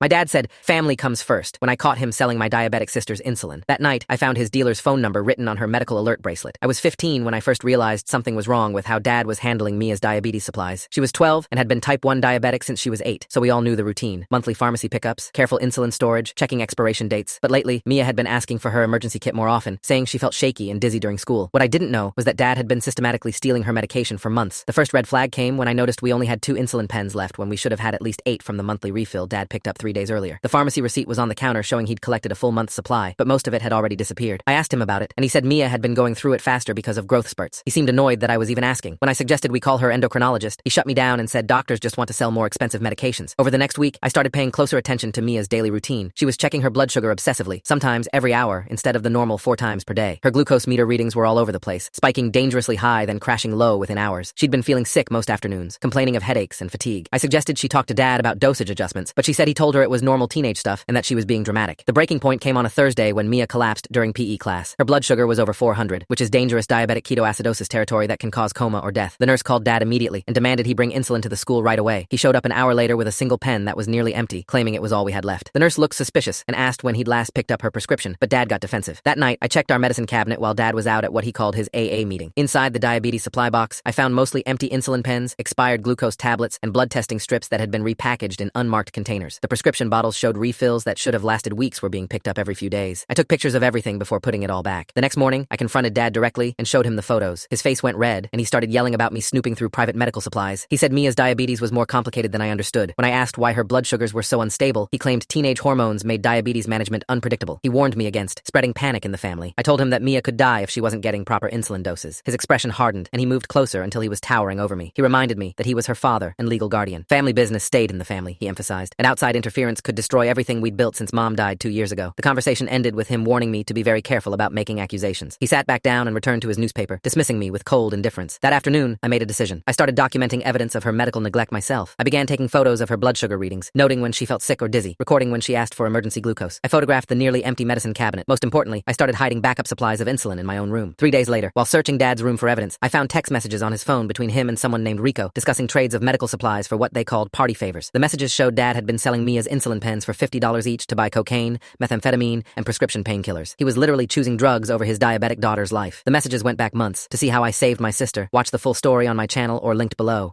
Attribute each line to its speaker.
Speaker 1: My dad said, family comes first, when I caught him selling my diabetic sister's insulin. That night, I found his dealer's phone number written on her medical alert bracelet. I was 15 when I first realized something was wrong with how Dad was handling Mia's diabetes supplies. She was 12 and had been type 1 diabetic since she was 8, so we all knew the routine. Monthly pharmacy pickups, careful insulin storage, checking expiration dates. But lately, Mia had been asking for her emergency kit more often, saying she felt shaky and dizzy during school. What I didn't know was that Dad had been systematically stealing her medication for months. The first red flag came when I noticed we only had 2 insulin pens left when we should have had at least 8 from the monthly refill Dad picked up 3 days earlier. The pharmacy receipt was on the counter showing he'd collected a full month's supply, but most of it had already disappeared. I asked him about it, and he said Mia had been going through it faster because of growth spurts. He seemed annoyed that I was even asking. When I suggested we call her endocrinologist, he shut me down and said doctors just want to sell more expensive medications. Over the next week, I started paying closer attention to Mia's daily routine. She was checking her blood sugar obsessively, sometimes every hour instead of the normal 4 times per day. Her glucose meter readings were all over the place, spiking dangerously high then crashing low within hours. She'd been feeling sick most afternoons, complaining of headaches and fatigue. I suggested she talk to Dad about dosage adjustments, but she said he told her it was normal teenage stuff and that she was being dramatic. The breaking point came on a Thursday when Mia collapsed during PE class. Her blood sugar was over 400, which is dangerous diabetic ketoacidosis territory that can cause coma or death. The nurse called Dad immediately and demanded he bring insulin to the school right away. He showed up an hour later with a single pen that was nearly empty, claiming it was all we had left. The nurse looked suspicious and asked when he'd last picked up her prescription, but Dad got defensive. That night, I checked our medicine cabinet while Dad was out at what he called his AA meeting. Inside the diabetes supply box, I found mostly empty insulin pens, expired glucose tablets, and blood testing strips that had been repackaged in unmarked containers. The prescription bottles showed refills that should have lasted weeks were being picked up every few days. I took pictures of everything before putting it all back. The next morning, I confronted Dad directly and showed him the photos. His face went red, and he started yelling about me snooping through private medical supplies. He said Mia's diabetes was more complicated than I understood. When I asked why her blood sugars were so unstable, he claimed teenage hormones made diabetes management unpredictable. He warned me against spreading panic in the family. I told him that Mia could die if she wasn't getting proper insulin doses. His expression hardened, and he moved closer until he was towering over me. He reminded me that he was her father and legal guardian. Family business stayed in the family, he emphasized, and outside interference could destroy everything we'd built since Mom died 2 years ago. The conversation ended with him warning me to be very careful about making accusations. He sat back down and returned to his newspaper, dismissing me with cold indifference. That afternoon, I made a decision. I started documenting evidence of her medical neglect myself. I began taking photos of her blood sugar readings, noting when she felt sick or dizzy, recording when she asked for emergency glucose. I photographed the nearly empty medicine cabinet. Most importantly, I started hiding backup supplies of insulin in my own room. 3 days later, while searching Dad's room for evidence, I found text messages on his phone between him and someone named Rico, discussing trades of medical supplies for what they called party favors. The messages showed Dad had been selling Mia's insulin pens for $50 each to buy cocaine, methamphetamine, and prescription painkillers. He was literally choosing drugs over his diabetic daughter's life. The messages went back months. To see how I saved my sister, watch the full story on my channel or linked below.